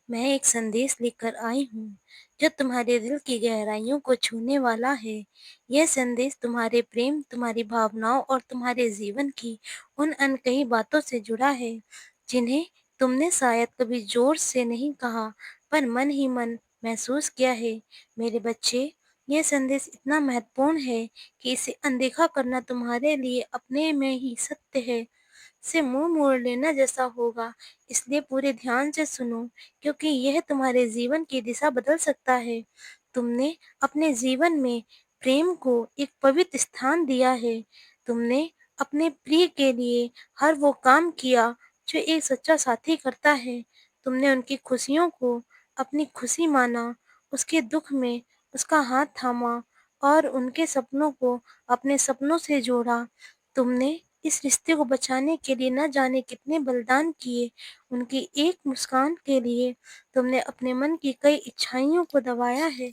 मैं एक संदेश लेकर आई हूँ जो तुम्हारे दिल की गहराइयों को छूने वाला है। यह संदेश तुम्हारे प्रेम, तुम्हारी भावनाओं और तुम्हारे जीवन की उन अनकही बातों से जुड़ा है जिन्हें तुमने शायद कभी जोर से नहीं कहा, पर मन ही मन महसूस किया है। मेरे बच्चे, यह संदेश इतना महत्वपूर्ण है कि इसे अनदेखा करना तुम्हारे लिए अपने में ही सत्य है से मुंह मोड़ लेना जैसा होगा। इसलिए पूरे ध्यान से सुनो, क्योंकि यह तुम्हारे जीवन की दिशा बदल सकता है। तुमने अपने जीवन में प्रेम को एक पवित्र स्थान दिया है। तुमने अपने प्रिय के लिए हर वो काम किया जो एक सच्चा साथी करता है। तुमने उनकी खुशियों को अपनी खुशी माना, उसके दुख में उसका हाथ थामा और उनके सपनों को अपने सपनों से जोड़ा। तुमने इस रिश्ते को बचाने के लिए न जाने कितने बलिदान किए। उनकी एक मुस्कान के लिए तुमने अपने मन की कई इच्छाइयों को दबाया है।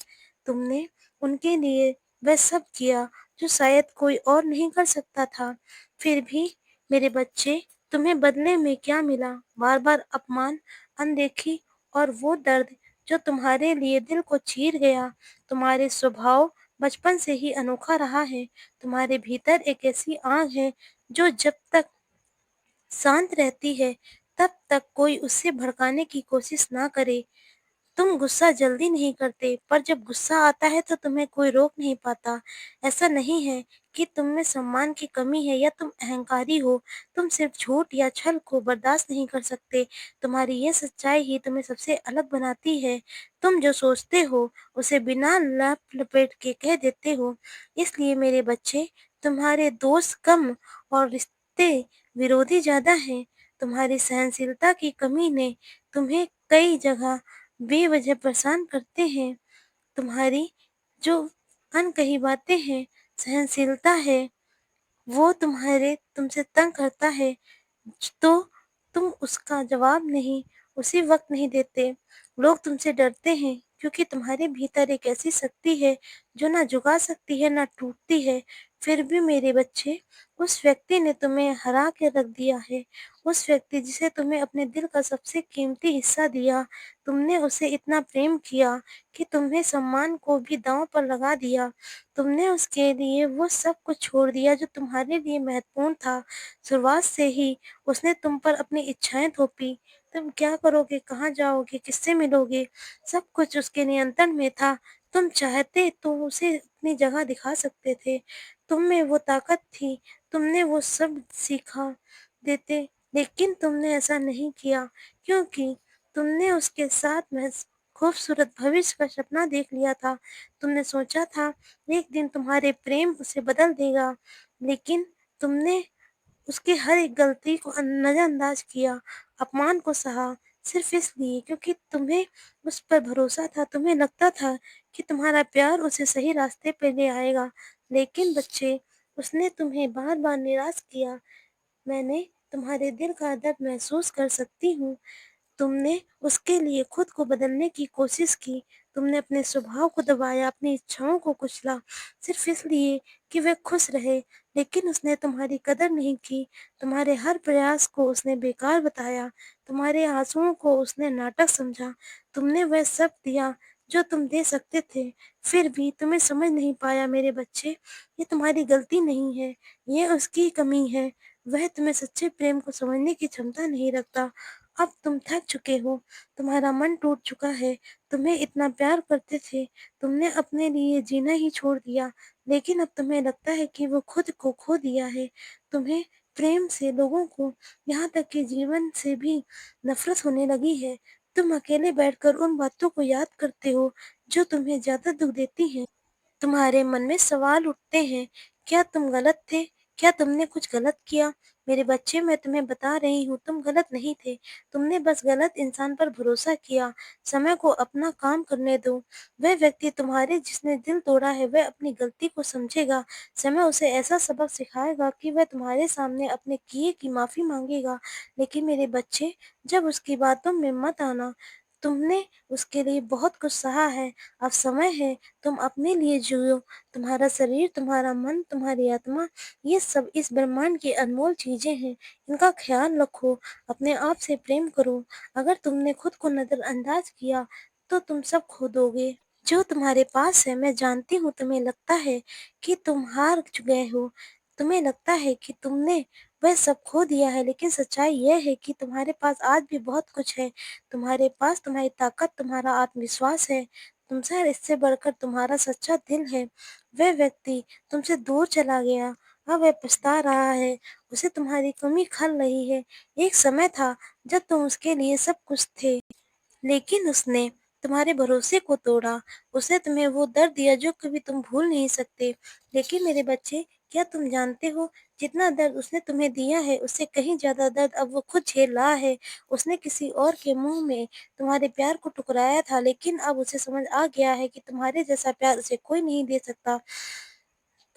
तुमने उनके लिए वह सब किया जो शायद कोई और नहीं कर सकता था। फिर भी मेरे बच्चे, तुम्हें बदले में क्या मिला? बार-बार अपमान, अनदेखी और वो दर्द जो तुम्हारे लिए दिल को चीर गया। तुम्हारे स्वभाव बचपन से ही अनोखा रहा है। तुम्हारे भीतर एक ऐसी आग है जो जब तक शांत रहती है, तब तक कोई उसे भड़काने की कोशिश ना करे। तुम गुस्सा जल्दी नहीं करते, पर जब गुस्सा आता है तो तुम्हें कोई रोक नहीं पाता। ऐसा नहीं है कि तुम में सम्मान की कमी है या तुम अहंकारी हो, तुम सिर्फ झूठ या छल को बर्दाश्त नहीं कर सकते। तुम्हारी ये सच्चाई ही तुम्हें सबसे अलग बनाती है। तुम जो सोचते हो, उसे बिना लप-लपेट के कह देते हो। इसलिए मेरे बच्चे, तुम्हारे दोस्त कम और रिश्ते विरोधी ज़्यादा हैं। तुम्हारी सहनशीलता की कमी ने तुम्हें कई जगह बेवजह परेशान करते हैं। तुम्हारी जो अनकही बातें हैं, सहनशीलता है, वो तुमसे तंग करता है, तो तुम उसका जवाब नहीं, उसी वक़्त नहीं देते। लोग तुमसे डरते हैं क्योंकि तुम्हारे भीतर एक ऐसी शक्ति है जो ना झुका सकती है, ना टूटती है। फिर भी मेरे बच्चे, उस व्यक्ति ने तुम्हें हरा के रख दिया है। उस व्यक्ति जिसे तुमने अपने दिल का सबसे कीमती हिस्सा दिया, तुमने उसे इतना प्रेम किया कि तुम्हें सम्मान को भी दाँव पर लगा दिया। तुमने उसके लिए वो सब कुछ छोड़ दिया जो तुम्हारे लिए महत्वपूर्ण था। शुरुआत से ही उसने तुम पर अपनी इच्छाएँ थोपी। तुम क्या करोगे, कहाँ जाओगे, किससे मिलोगे, सब कुछ उसके नियंत्रण में था। तुम चाहते तो उसे अपनी जगह दिखा सकते थे। तुम में वो ताकत थी, तुमने वो सब सिखा देते, लेकिन तुमने ऐसा नहीं किया क्योंकि तुमने उसके साथ खूबसूरत भविष्य का सपना देख लिया था। तुमने सोचा था एक दिन तुम्हारे प्रेम उसे बदल देगा, लेकिन तुमने उसकी हर एक गलती को नज़रअंदाज किया, अपमान को सहा, सिर्फ़ इसलिए क्योंकि तुम्हें उस पर भरोसा था। तुम्हें लगता था कि तुम्हारा प्यार उसे सही रास्ते पे ले आएगा, लेकिन बच्चे, उसने तुम्हें बार-बार निराश किया। मैंने तुम्हारे दिल का दर्द महसूस कर सकती हूँ। तुमने उसके लिए खुद को बदलने की कोशिश की। तुमने अपने स्वभाव को दबाया, अपनी इच्छाओं को कुचला, सिर्फ़ इसलिए कि वह खुश रहे। लेकिन उसने तुम्हारी कदर नहीं की। तुम्हारे हर प्रयास को उसने बेकार बताया। तुम्हारे आँसुओं को उसने नाटक समझा। तुमने वह सब दिया जो तुम दे सकते थे, फिर भी तुम्हें समझ नहीं पाया मेरे बच्चे। ये तुम्हारी गलती नहीं है, ये उसकी कमी है। वह तुम्हें सच्चे प्रेम को समझने की क्षमता नहीं रखता। अब तुम थक चुके हो, तुम्हारा मन टूट चुका है, तुम्हें इतना प्यार करते थे, तुमने अपने लिए जीना ही छोड़ दिया, लेकिन अब तुम्हें लगता है कि वो खुद को खो दिया है। तुम्हें प्रेम से, लोगों को, यहाँ तक कि जीवन से भी नफ़रत होने लगी है। तुम अकेले बैठकर उन बातों को याद करते हो, जो तुम्हें ज़्यादा दुःख देती हैं। तुम्हारे मन में सवाल उठते हैं, क्या तुम गलत थे? क्या तुमने कुछ गलत किया? मेरे बच्चे, मैं तुम्हें बता रही हूँ, तुम गलत नहीं थे। तुमने बस गलत इंसान पर भरोसा किया। समय को अपना काम करने दो। वह व्यक्ति तुम्हारे जिसने दिल तोड़ा है, वह अपनी गलती को समझेगा। समय उसे ऐसा सबक सिखाएगा कि वह तुम्हारे सामने अपने किए की माफ़ी माँगेगा। लेकिन मेरे बच्चे, जब उसकी बातों में मत आना। तुमने उसके लिए बहुत कुछ सहा है, अब समय है तुम अपने लिए जियो। तुम्हारा शरीर, तुम्हारा मन, तुम्हारी आत्मा, ये सब इस ब्रह्मांड की अनमोल चीज़ें हैं। इनका ख़्याल रखो, अपने आप से प्रेम करो। अगर तुमने खुद को नज़रअंदाज किया, तो तुम सब खो दोगे। जो तुम्हारे पास है, मैं जानती हूँ तुम्हें लगता है कि तुम हार गए हो। तुम्हें लगता है कि तुमने वह सब खो दिया है, लेकिन सच्चाई यह है कि तुम्हारे पास आज भी बहुत कुछ है। तुम्हारे पास तुम्हारी ताकत, तुम्हारा आत्मविश्वास है। तुमसे इससे बढ़कर तुम्हारा सच्चा दिल है। वह व्यक्ति तुमसे दूर चला गया, अब वह पछता रहा है। उसे तुम्हारी कमी खल रही है। एक समय था जब तुम उसके लिए सब कुछ थे, लेकिन उसने तुम्हारे भरोसे को तोड़ा। उसने तुम्हें वो दर्द दिया जो कभी तुम भूल नहीं सकते। लेकिन मेरे बच्चे, क्या तुम जानते हो, जितना दर्द उसने तुम्हें दिया है, उससे कहीं ज़्यादा दर्द अब वो खुद झेल रहा है। उसने किसी और के मुँह में तुम्हारे प्यार को ठुकराया था, लेकिन अब उसे समझ आ गया है कि तुम्हारे जैसा प्यार उसे कोई नहीं दे सकता।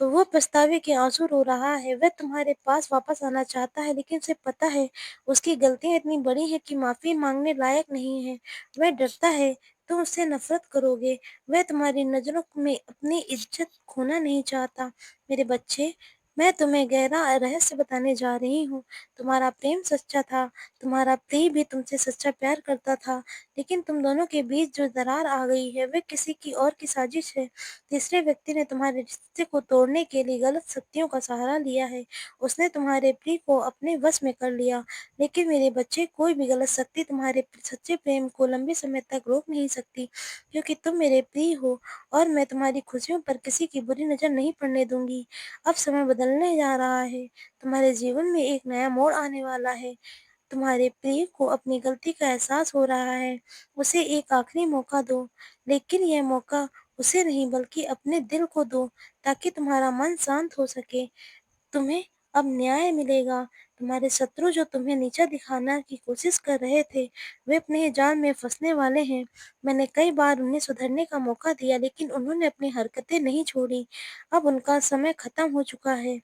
तो वो पछतावे के आँसू रो रहा है। वह तुम्हारे पास वापस आना चाहता है, लेकिन उसे पता है उसकी गलतियाँ इतनी बड़ी हैं कि माफ़ी माँगने लायक नहीं है। वह डरता है तुम उससे नफ़रत करोगे। वह तुम्हारी नज़रों में अपनी इज़्ज़त खोना नहीं चाहता। मेरे बच्चे, मैं तुम्हें गहरा रहस्य बताने जा रही हूँ। तुम्हारा प्रेम सच्चा था। तुम्हारा प्रिय भी तुमसे सच्चा प्यार करता था। लेकिन तुम दोनों के बीच जो दरार आ गई है, वह किसी की और की साजिश है। तीसरे व्यक्ति ने तुम्हारे रिश्ते को तोड़ने के लिए गलत शक्तियों का सहारा लिया है। उसने तुम्हारे प्रिय को अपने वश में कर लिया। लेकिन मेरे बच्चे, कोई भी गलत शक्ति तुम्हारे सच्चे प्रेम को लंबे समय तक रोक नहीं सकती, क्योंकि तुम मेरे प्रिय हो और मैं तुम्हारी खुशियों पर किसी की बुरी नज़र नहीं पड़ने दूंगी। अब समय बदलने जा रहा है। तुम्हारे जीवन में एक नया मोड़ आने वाला है। तुम्हारे प्रिय को अपनी गलती का एहसास हो रहा है। उसे एक आखिरी मौका दो, लेकिन यह मौका उसे नहीं बल्कि अपने दिल को दो, ताकि तुम्हारा मन शांत हो सके। तुम्हें अब न्याय मिलेगा। तुम्हारे शत्रु जो तुम्हें नीचा दिखाना की कोशिश कर रहे थे, वे अपने ही जाल में फंसने वाले हैं। मैंने कई बार उन्हें सुधरने का मौका दिया, लेकिन उन्होंने अपनी हरकतें नहीं छोड़ी। अब उनका समय खत्म हो चुका है।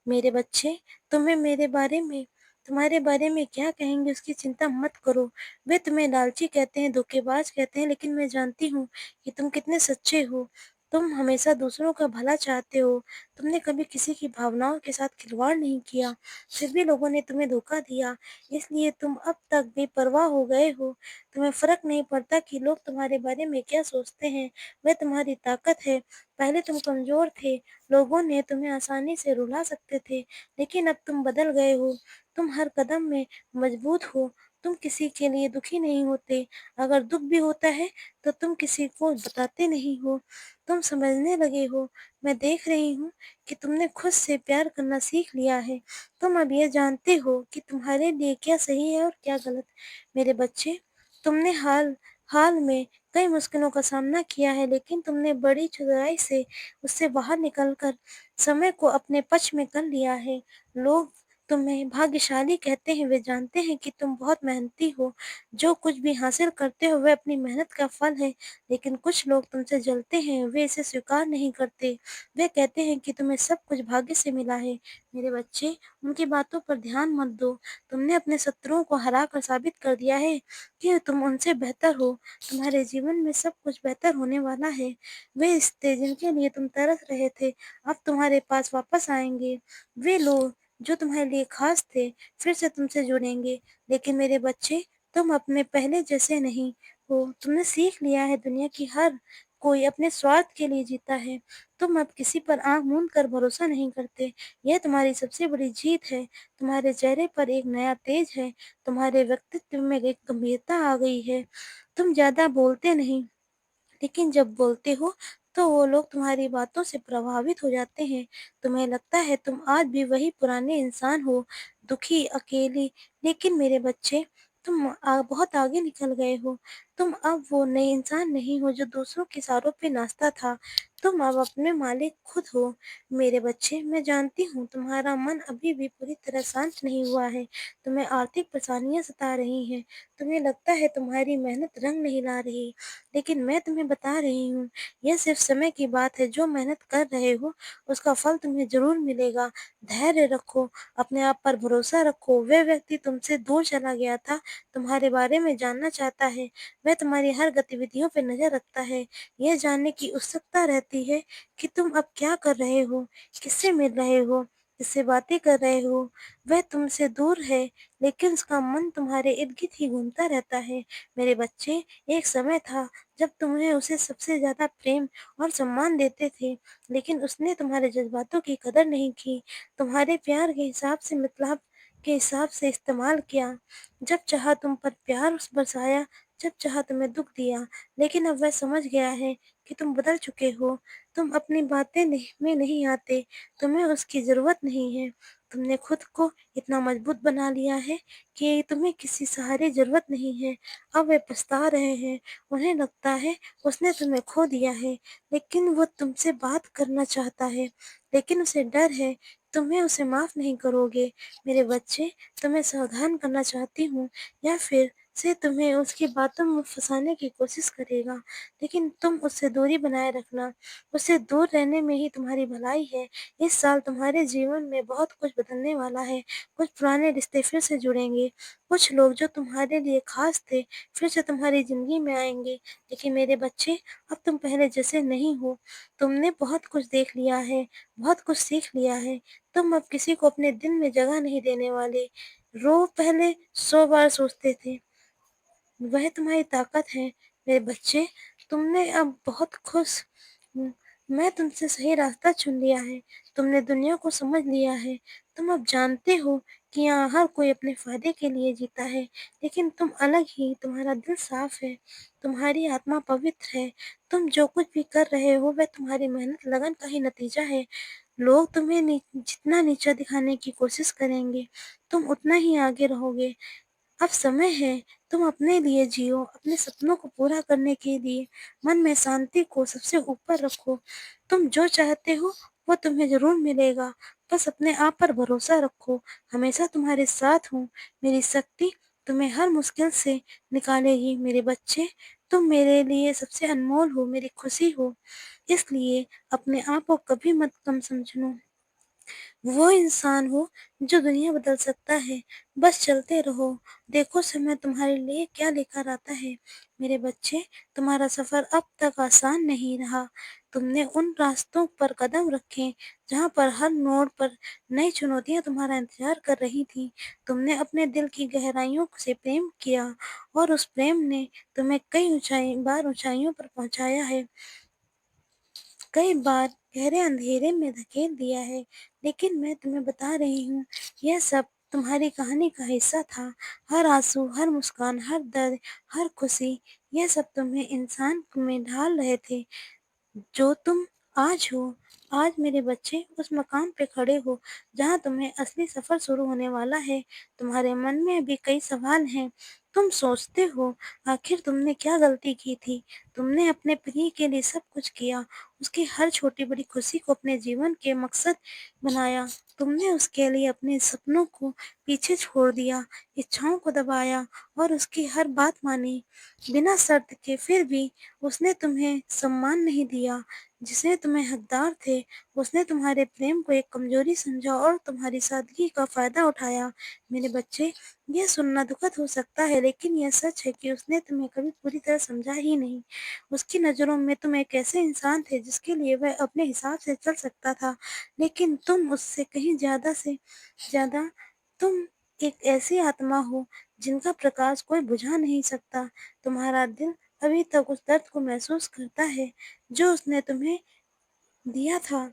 मेरे बच्चे, तुम्हें मेरे बारे में तुम्हारे बारे में क्या कहेंगे उसकी चिंता मत करो। वे तुम्हें लालची कहते हैं, धोखेबाज कहते हैं, लेकिन मैं जानती हूँ कि तुम कितने सच्चे हो। तुम हमेशा दूसरों का भला चाहते हो। तुमने कभी किसी की भावनाओं के साथ खिलवाड़ नहीं किया, फिर भी लोगों ने तुम्हें धोखा दिया, इसलिए तुम अब तक बेपरवाह हो गए हो। तुम्हें फ़र्क नहीं पड़ता कि लोग तुम्हारे बारे में क्या सोचते हैं, वह तुम्हारी ताकत है। पहले तुम कमज़ोर थे, लोगों ने तुम्हें आसानी से रुला सकते थे, लेकिन अब तुम बदल गए हो। तुम हर कदम में मज़बूत हो, तुम किसी के लिए दुखी नहीं होते। अगर दुःख भी होता है, तो तुम किसी को बताते नहीं हो। तुम समझने लगे हो। मैं देख रही हूँ कि तुमने खुद से प्यार करना सीख लिया है। तुम अब ये जानते हो कि तुम्हारे लिए क्या सही है और क्या गलत। मेरे बच्चे, तुमने हाल हाल में कई मुश्किलों का सामना किया है, लेकिन तुमने बड़ी चतुराई से उससे बाहर निकलकर समय को अपने पक्ष में कर लिया है। लोग तुम्हें भाग्यशाली कहते हैं, वे जानते हैं कि तुम बहुत मेहनती हो। जो कुछ भी हासिल करते हो, वह अपनी मेहनत का फल है। लेकिन कुछ लोग तुमसे जलते हैं, वे इसे स्वीकार नहीं करते। वे कहते हैं कि तुम्हें सब कुछ भाग्य से मिला है। मेरे बच्चे, उनकी बातों पर ध्यान मत दो। तुमने अपने शत्रुओं को हराकर साबित कर दिया है कि तुम उनसे बेहतर हो। तुम्हारे जीवन में सब कुछ बेहतर होने वाला है। वे रिश्ते जिनके लिए तुम तरस रहे थे, अब तुम्हारे पास वापस आएंगे। वे लोग जो तुम्हारे लिए खास थे, फिर से तुमसे जुड़ेंगे। लेकिन मेरे बच्चे, तुम अपने पहले जैसे नहीं हो। तुमने सीख लिया है दुनिया की हर कोई अपने स्वार्थ के लिए जीता है। तुम अब किसी पर आँख मूंद कर भरोसा नहीं करते। यह तुम्हारी सबसे बड़ी जीत है। तुम्हारे चेहरे पर एक नया तेज है। तुम्हारे व्यक्तित्व में एक गंभीरता आ गई है। तुम ज़्यादा बोलते नहीं, लेकिन जब बोलते हो तो वो लोग तुम्हारी बातों से प्रभावित हो जाते हैं। तुम्हें लगता है तुम आज भी वही पुराने इंसान हो, दुखी, अकेली। लेकिन मेरे बच्चे, तुम बहुत आगे निकल गए हो। तुम अब वो नए इंसान नहीं हो जो दूसरों के इशारों पे नाचता था। तुम अब अपने मालिक खुद हो। मेरे बच्चे, मैं जानती हूँ तुम्हारा मन अभी भी पूरी तरह शांत नहीं हुआ है। तुम्हें आर्थिक परेशानियाँ सता रही हैं। तुम्हें लगता है तुम्हारी मेहनत रंग नहीं ला रही। लेकिन मैं तुम्हें बता रही हूँ, यह सिर्फ समय की बात है। जो मेहनत कर रहे हो, उसका फल तुम्हें ज़रूर मिलेगा। धैर्य रखो, अपने आप पर भरोसा रखो। वह व्यक्ति तुमसे दूर चला गया था, तुम्हारे बारे में जानना चाहता है। वह तुम्हारी हर गतिविधियों पर नज़र रखता है। यह जानने की उत्सुकता रहती है कि तुम अब क्या कर रहे हो, किससे मिल रहे हो, किससे बातें कर रहे हो। वह तुमसे दूर है, लेकिन उसका मन तुम्हारे इर्द-गिर्द ही घूमता रहता है। मेरे बच्चे, एक समय था जब तुमने उसे सबसे ज़्यादा प्रेम और सम्मान देते थे, लेकिन उसने तुम्हारे जज़्बातों की कदर नहीं की। तुम्हारे प्यार के हिसाब से मतलब के हिसाब से इस्तेमाल किया। जब चाहा तुम पर प्यार बरसाया, जब चाहा तुम्हें दुःख दिया। लेकिन अब वह समझ गया है कि तुम बदल चुके हो। तुम अपनी बातें में नहीं आते, तुम्हें उसकी ज़रूरत नहीं है। तुमने खुद को इतना मजबूत बना लिया है कि तुम्हें किसी सहारे ज़रूरत नहीं है। अब वे पछता रहे हैं, उन्हें लगता है उसने तुम्हें खो दिया है, लेकिन वो तुमसे बात करना चाहता है, लेकिन उसे डर है तुम्हें उसे माफ़ नहीं करोगे। मेरे बच्चे, तुम्हें सावधान करना चाहती हूँ, या फिर से तुम्हें उसकी बातों में फँसाने की कोशिश करेगा, लेकिन तुम उससे दूरी बनाए रखना। उससे दूर रहने में ही तुम्हारी भलाई है। इस साल तुम्हारे जीवन में बहुत कुछ बदलने वाला है। कुछ पुराने रिश्ते फिर से जुड़ेंगे। कुछ लोग जो तुम्हारे लिए खास थे, फिर से तुम्हारी ज़िंदगी में आएँगे। लेकिन मेरे बच्चे, अब तुम पहले जैसे नहीं हो। तुमने बहुत कुछ देख लिया है, बहुत कुछ सीख लिया है। तुम अब किसी को अपने दिल में जगह नहीं देने वाले। पहले 100 बार सोचते थे। वह तुम्हारी ताकत है। मेरे बच्चे, तुमने अब बहुत खुश हूँ। मैं तुमसे सही रास्ता चुन लिया है। तुमने दुनिया को समझ लिया है। तुम अब जानते हो कि यहाँ हर कोई अपने फ़ायदे के लिए जीता है, लेकिन तुम अलग ही। तुम्हारा दिल साफ है, तुम्हारी आत्मा पवित्र है। तुम जो कुछ भी कर रहे हो, वह तुम्हारी मेहनत लगन का ही नतीजा है। लोग तुम्हें जितना नीचा दिखाने की कोशिश करेंगे, तुम उतना ही आगे रहोगे। अब समय है, तुम अपने लिए जियो, अपने सपनों को पूरा करने के लिए मन में शांति को सबसे ऊपर रखो। तुम जो चाहते हो, वो तुम्हें ज़रूर मिलेगा। बस अपने आप पर भरोसा रखो। हमेशा तुम्हारे साथ हूँ। मेरी शक्ति तुम्हें हर मुश्किल से निकालेगी। मेरे बच्चे, तुम मेरे लिए सबसे अनमोल हो, मेरी खुशी हो। इसलिए अपने आप को कभी मत कम समझो। वो इंसान हो जो दुनिया बदल सकता है। बस चलते रहो, देखो समय तुम्हारे लिए क्या लेकर आता है। मेरे बच्चे, तुम्हारा सफ़र अब तक आसान नहीं रहा। तुमने उन रास्तों पर कदम रखे जहाँ पर हर मोड़ पर नई चुनौतियाँ तुम्हारा इंतज़ार कर रही थीं। तुमने अपने दिल की गहराइयों से प्रेम किया, और उस प्रेम ने तुम्हें कई बार ऊँचाइयों पर पहुँचाया है। कई बार गहरे अंधेरे में धकेल दिया है, लेकिन मैं तुम्हें बता रही हूँ, यह सब तुम्हारी कहानी का हिस्सा था। हर आंसू, हर मुस्कान, हर दर्द, हर खुशी, यह सब तुम्हें इंसान में ढाल रहे थे जो तुम आज हो। आज मेरे बच्चे, उस मकाम पे खड़े हो जहाँ तुम्हें असली सफ़र शुरू होने वाला है। तुम्हारे मन में भी कई सवाल हैं। तुम सोचते हो, आखिर तुमने क्या गलती की थी? तुमने अपने प्रिय के लिए सब कुछ किया, उसकी हर छोटी-बड़ी खुशी को अपने जीवन के मकसद बनाया। तुमने उसके लिए अपने सपनों को पीछे छोड़ दिया, इच्छाओं को दबाया और उसकी हर बात मानी, बिना शर्त के। फिर भी उसने तुम्हें सम्मान नहीं दिया जिसे तुम्हें हकदार थे। उसने तुम्हारे प्रेम को एक कमजोरी समझा और तुम्हारी सादगी का फ़ायदा उठाया। मेरे बच्चे, यह सुनना दुखद हो सकता है, लेकिन यह सच है कि उसने तुम्हें कभी पूरी तरह समझा ही नहीं। उसकी नज़रों में तुम एक ऐसे इंसान थे जिसके लिए वह अपने हिसाब से चल सकता था, लेकिन तुम उससे कहीं ज़्यादा से ज़्यादा। तुम एक ऐसी आत्मा हो जिनका प्रकाश कोई बुझा नहीं सकता। तुम्हारा दिल अभी तक उस दर्द को महसूस करता है जो उसने तुम्हें दिया था।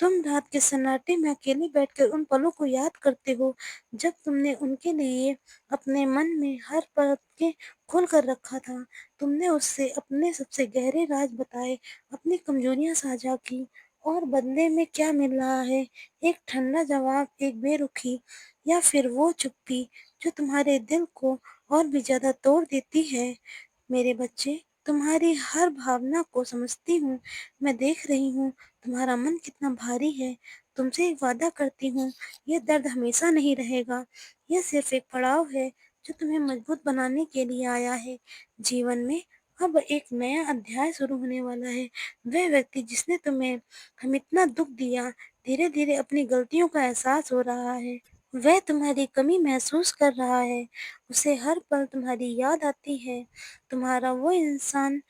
तुम रात के सन्नाटे में अकेले बैठकर उन पलों को याद करते हो जब तुमने उनके लिए अपने मन में हर बात के खोल कर रखा था। तुमने उससे अपने सबसे गहरे राज बताए, अपनी कमजोरियां साझा की, और बदले में क्या मिल रहा है? एक ठंडा जवाब, एक बेरुखी, या फिर वो चुप्पी जो तुम्हारे दिल को और भी ज्यादा तोड़ देती है। मेरे बच्चे, तुम्हारी हर भावना को समझती हूँ। मैं देख रही हूँ तुम्हारा मन कितना भारी है। तुमसे एक वादा करती हूँ, ये दर्द हमेशा नहीं रहेगा। यह सिर्फ एक पड़ाव है जो तुम्हें मजबूत बनाने के लिए आया है। जीवन में अब एक नया अध्याय शुरू होने वाला है। वह व्यक्ति जिसने तुम्हें हम इतना दुख दिया, धीरे-धीरे अपनी गलतियों का एहसास हो रहा है। वह तुम्हारी कमी महसूस कर रहा है। उसे हर पल तुम्हारी याद आती है। तुम्हारा वो इंसान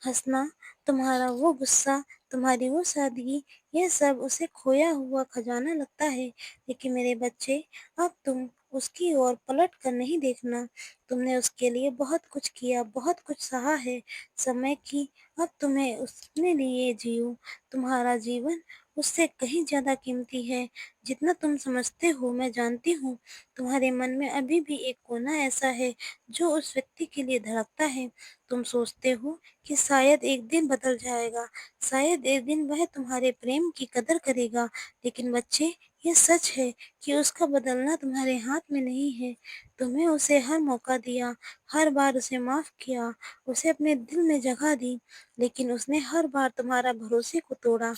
हँसना, तुम्हारा वो गुस्सा, तुम्हारी वो सादगी, यह सब उसे खोया हुआ खजाना लगता है। लेकिन मेरे बच्चे, अब तुम उसकी ओर पलट कर नहीं देखना। तुमने उसके लिए बहुत कुछ किया, बहुत कुछ सहा है। समय की अब तुम्हें उसने लिए जियो। तुम्हारा जीवन उससे कहीं ज़्यादा कीमती है, जितना तुम समझते हो। मैं जानती हूँ, तुम्हारे मन में अभी भी एक कोना ऐसा है जो उस व्यक्ति के लिए धड़कता है। तुम सोचते हो कि शायद एक दिन बदल जाएगा, शायद एक दिन वह तुम्हारे प्रेम की कदर करेगा। लेकिन बच्चे, ये सच है कि उसका बदलना तुम्हारे हाथ में नहीं है। तुम्हें उसे हर मौका दिया, हर बार उसे माफ़ किया, उसे अपने दिल में जगह दी, लेकिन उसने हर बार तुम्हारा भरोसे को तोड़ा।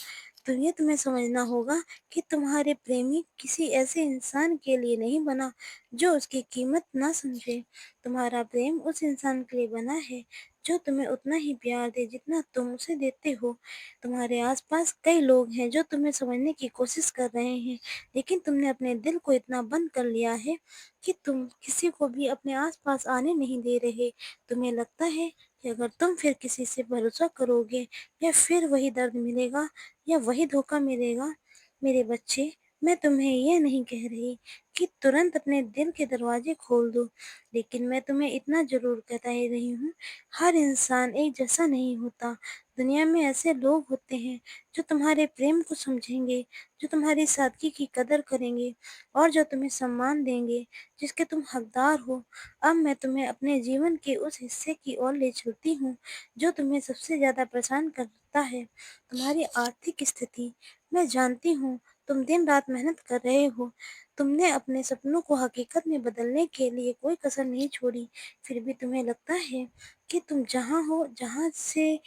तो ये तुम्हें समझना होगा कि तुम्हारे प्रेमी किसी ऐसे इंसान के लिए नहीं बना जो उसकी कीमत ना समझे। तुम्हारा प्रेम उस इंसान के लिए बना है जो तुम्हें उतना ही प्यार दे जितना तुम उसे देते हो। तुम्हारे आसपास कई लोग हैं जो तुम्हें समझने की कोशिश कर रहे हैं, लेकिन तुमने अपने दिल को इतना बंद कर लिया है कि तुम किसी को भी अपने आसपास आने नहीं दे रहे। तुम्हें लगता है कि अगर तुम फिर किसी से भरोसा करोगे, या फिर वही दर्द मिलेगा, या वही धोखा मिलेगा। मेरे बच्चे, मैं तुम्हें यह नहीं कह रही कि तुरंत अपने दिल के दरवाजे खोल दो, लेकिन मैं तुम्हें इतना ज़रूर बता ही रही हूँ, हर इंसान एक जैसा नहीं होता। दुनिया में ऐसे लोग होते हैं जो तुम्हारे प्रेम को समझेंगे, जो तुम्हारी सादगी की कदर करेंगे, और जो तुम्हें सम्मान देंगे जिसके तुम हकदार हो। अब मैं तुम्हें अपने जीवन के उस हिस्से की ओर ले चलती हूँ जो तुम्हें सबसे ज़्यादा परेशान करता है, तुम्हारी आर्थिक स्थिति। मैं जानती हूँ तुम दिन-रात मेहनत कर रहे हो। तुमने अपने सपनों को हकीकत में बदलने के लिए कोई कसर नहीं छोड़ी। फिर भी तुम्हें लगता है कि तुम जहाँ हो, जहाँ से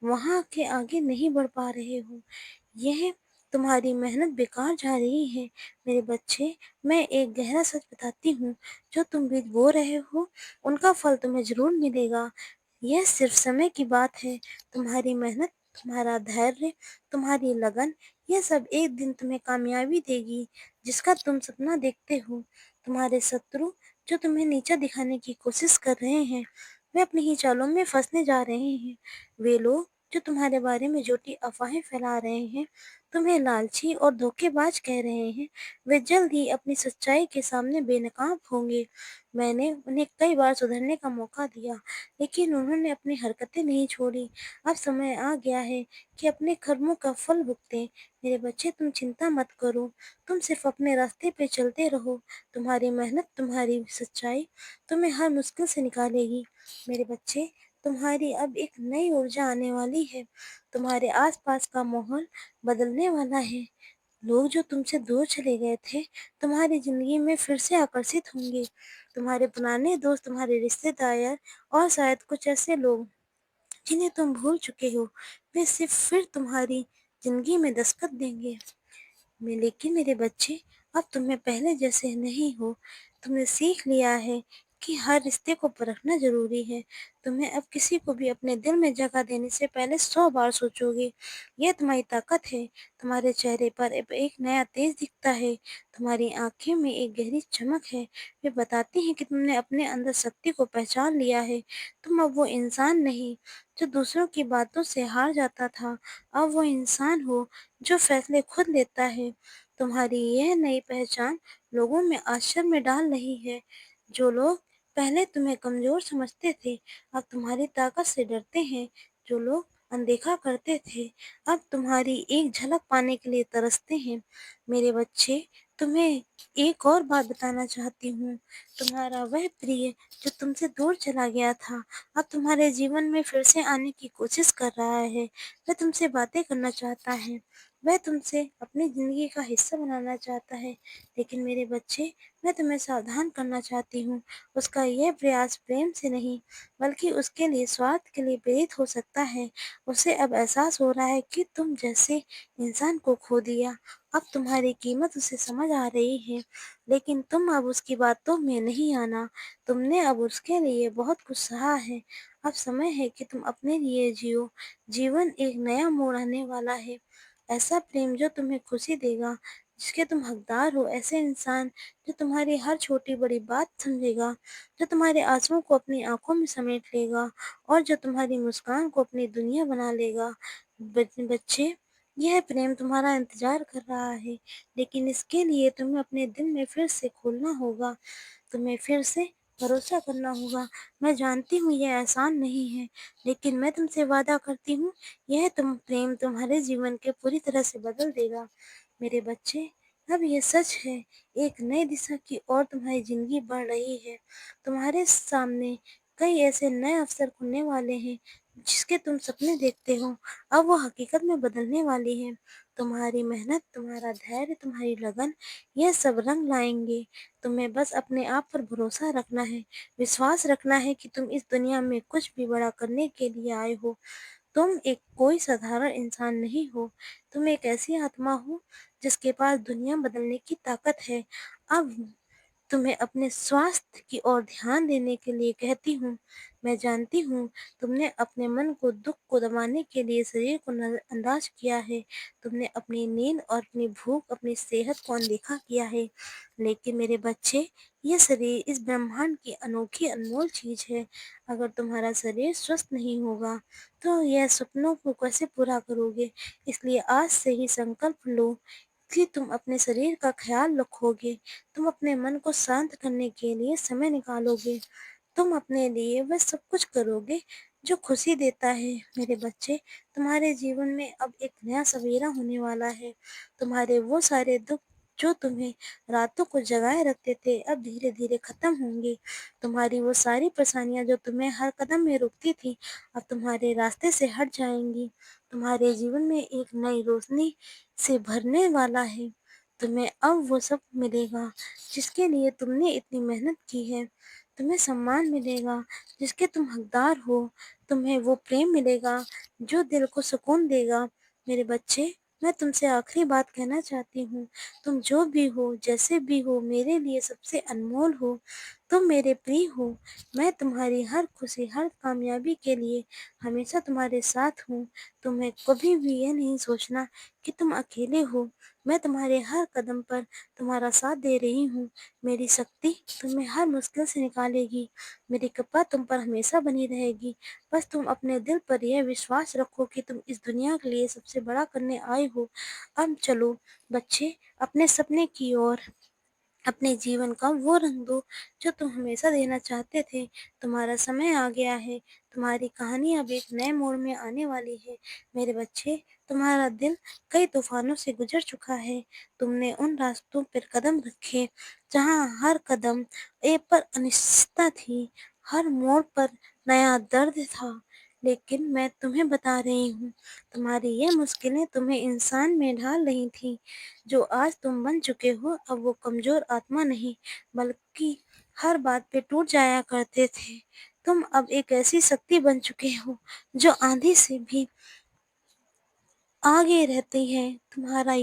वहाँ के आगे नहीं बढ़ पा रहे हो। यह तुम्हारी मेहनत बेकार जा रही है। मेरे बच्चे, मैं एक गहरा सच बताती हूँ, जो तुम बीज बो रहे हो, उनका फल तुम्हें ज़रूर मिलेगा। यह सिर्फ समय की बात है। तुम्हारी मेहनत, तुम्हारा धैर्य, तुम्हारी लगन, यह सब एक दिन तुम्हें कामयाबी देगी, जिसका तुम सपना देखते हो। तुम्हारे शत्रु जो तुम्हें नीचा दिखाने की कोशिश कर रहे हैं, वे अपनी ही चालों में फंसने जा रहे हैं। वे लोग जो तुम्हारे बारे में झूठी अफवाहें फैला रहे हैं, तुम्हें लालची और धोखेबाज कह रहे हैं, वे जल्द ही अपनी सच्चाई के सामने बेनकाब होंगे। मैंने उन्हें कई बार सुधरने का मौका दिया, लेकिन उन्होंने अपनी हरकतें नहीं छोड़ी। अब समय आ गया है कि अपने कर्मों का फल भुगतें। मेरे बच्चे, तुम चिंता मत करो, तुम सिर्फ अपने रास्ते पे चलते रहो। तुम्हारी मेहनत, तुम्हारी सच्चाई तुम्हें हर मुश्किल से निकालेगी। मेरे बच्चे, तुम्हारी अब एक नई ऊर्जा आने वाली है। तुम्हारे आसपास का माहौल बदलने वाला है। लोग जो तुमसे दूर चले गए थे, तुम्हारी ज़िंदगी में फिर से आकर्षित होंगे। तुम्हारे पुराने दोस्त, तुम्हारे रिश्तेदार, और शायद कुछ ऐसे लोग जिन्हें तुम भूल चुके हो, वे सिर्फ फिर तुम्हारी ज़िंदगी में दस्तक देंगे। लेकिन मेरे बच्चे, अब तुम्हें पहले जैसे नहीं हो। तुमने सीख लिया है कि हर रिश्ते को परखना ज़रूरी है। तुम्हें अब किसी को भी अपने दिल में जगह देने से पहले 100 बार सोचोगे। यह तुम्हारी ताकत है। तुम्हारे चेहरे पर अब एक नया तेज दिखता है। तुम्हारी आँखें में एक गहरी चमक है। वे बताती हैं कि तुमने अपने अंदर शक्ति को पहचान लिया है। तुम अब वो इंसान नहीं जो दूसरों की बातों से हार जाता था। अब वो इंसान हो जो फैसले खुद लेता है। तुम्हारी यह नई पहचान लोगों में आश्चर्य में डाल रही है। जो लोग पहले तुम्हें कमज़ोर समझते थे, अब तुम्हारी ताकत से डरते हैं। जो लोग अनदेखा करते थे, अब तुम्हारी एक झलक पाने के लिए तरसते हैं। मेरे बच्चे, तुम्हें एक और बात बताना चाहती हूँ। तुम्हारा वह प्रिय जो तुमसे दूर चला गया था, अब तुम्हारे जीवन में फिर से आने की कोशिश कर रहा है। वह तुमसे बातें करना चाहता है। वह तुमसे अपनी ज़िंदगी का हिस्सा बनाना चाहता है। लेकिन मेरे बच्चे, मैं तुम्हें सावधान करना चाहती हूँ, उसका यह प्रयास प्रेम से नहीं, बल्कि उसके लिए स्वार्थ के लिए प्रेरित हो सकता है। उसे अब एहसास हो रहा है कि तुम जैसे इंसान को खो दिया। अब तुम्हारी कीमत उसे समझ आ रही है, लेकिन तुम अब उसकी बातों में नहीं आना। तुमने अब उसके लिए बहुत कुछ सहा है। अब समय है कि तुम अपने लिए जियो। जीवन एक नया मोड़ आने वाला है। ऐसा प्रेम जो तुम्हें खुशी देगा, जिसके तुम हकदार हो। ऐसे इंसान जो तुम्हारी हर छोटी-बड़ी बात समझेगा, जो तुम्हारे आँसुओं को अपनी आँखों में समेट लेगा और जो तुम्हारी मुस्कान को अपनी दुनिया बना लेगा। बच्चे, यह प्रेम तुम्हारा इंतज़ार कर रहा है, लेकिन इसके लिए तुम्हें अपने दिल में फिर से खोलना होगा। तुम्हें फिर से भरोसा करना होगा। मैं जानती हूँ यह आसान नहीं है, लेकिन मैं तुमसे वादा करती हूँ, यह प्रेम तुम्हारे जीवन के पूरी तरह से बदल देगा। मेरे बच्चे, अब ये सच है, एक नई दिशा की ओर तुम्हारी ज़िंदगी बढ़ रही है। तुम्हारे सामने कई ऐसे नए अवसर खुलने वाले हैं, जिसके तुम सपने देखते हो, अब वो हकीकत में बदलने वाली हैं। तुम्हारी मेहनत, तुम्हारा धैर्य, तुम्हारी लगन, यह सब रंग लाएँगे। तुम्हें बस अपने आप पर भरोसा रखना है, विश्वास रखना है कि तुम इस दुनिया में कुछ भी बड़ा करने के लिए आए हो। तुम एक कोई साधारण इंसान नहीं हो, तुम एक ऐसी आत्मा हो जिसके पास दुनिया बदलने की ताकत है। अब तुम्हें अपने स्वास्थ्य की ओर ध्यान देने के लिए कहती हूँ। मैं जानती हूँ तुमने अपने मन को, दुख को दबाने के लिए शरीर को नज़रअंदाज किया है। तुमने अपनी नींद और अपनी भूख, अपनी सेहत को अनदेखा किया है। लेकिन मेरे बच्चे, ये शरीर इस ब्रह्मांड की अनोखी अनमोल चीज़ है। अगर तुम्हारा शरीर स्वस्थ नहीं होगा, तो यह सपनों को कैसे पूरा करोगे? इसलिए आज से ही संकल्प लो कि तुम अपने शरीर का ख्याल रखोगे। तुम अपने मन को शांत करने के लिए समय निकालोगे। तुम अपने लिए वह सब कुछ करोगे जो खुशी देता है। मेरे बच्चे, तुम्हारे जीवन में अब एक नया सवेरा होने वाला है। तुम्हारे वो सारे दुख जो तुम्हें रातों को जगाए रखते थे, अब धीरे-धीरे खत्म होंगे। तुम्हारी वो सारी परेशानियाँ जो तुम्हें हर कदम में रोकती थी, अब तुम्हारे रास्ते से हट जाएँगी। तुम्हारे जीवन में एक नई रोशनी से भरने वाला है। तुम्हें अब वो सब मिलेगा जिसके लिए तुमने इतनी मेहनत की है। तुम्हें सम्मान मिलेगा जिसके तुम हकदार हो। तुम्हें वो प्रेम मिलेगा जो दिल को सुकून देगा। मेरे बच्चे, मैं तुमसे आखिरी बात कहना चाहती हूँ, तुम जो भी हो, जैसे भी हो, मेरे लिए सबसे अनमोल हो। तुम मेरे प्रिय हो। मैं तुम्हारी हर खुशी, हर कामयाबी के लिए हमेशा तुम्हारे साथ हूँ। तुम्हें कभी भी यह नहीं सोचना कि तुम अकेले हो। मैं तुम्हारे हर कदम पर तुम्हारा साथ दे रही हूँ। मेरी शक्ति तुम्हें हर मुश्किल से निकालेगी। मेरी कृपा तुम पर हमेशा बनी रहेगी। बस तुम अपने दिल पर यह विश्वास रखो कि तुम इस दुनिया के लिए सबसे बड़ा करने आए हो। अब चलो बच्चे, अपने सपने की ओर। अपने जीवन का वो रंग दो जो तुम हमेशा देना चाहते थे। तुम्हारा समय आ गया है। तुम्हारी कहानी अब एक नए मोड़ में आने वाली है। मेरे बच्चे, तुम्हारा दिल कई तूफानों से गुजर चुका है। तुमने उन रास्तों पर कदम रखे जहाँ हर कदम पर अनिश्चितता थी, हर मोड़ पर नया दर्द था। लेकिन मैं तुम्हें बता रही हूँ, तुम्हारी ये मुश्किलें तुम्हें इंसान में ढाल रही थीं। जो आज तुम बन चुके हो, अब वो कमज़ोर आत्मा नहीं, बल्कि हर बात पे टूट जाया करते थे। तुम अब एक ऐसी शक्ति बन चुके हो, जो आंधी से भी आगे रहती है। तुम्हारा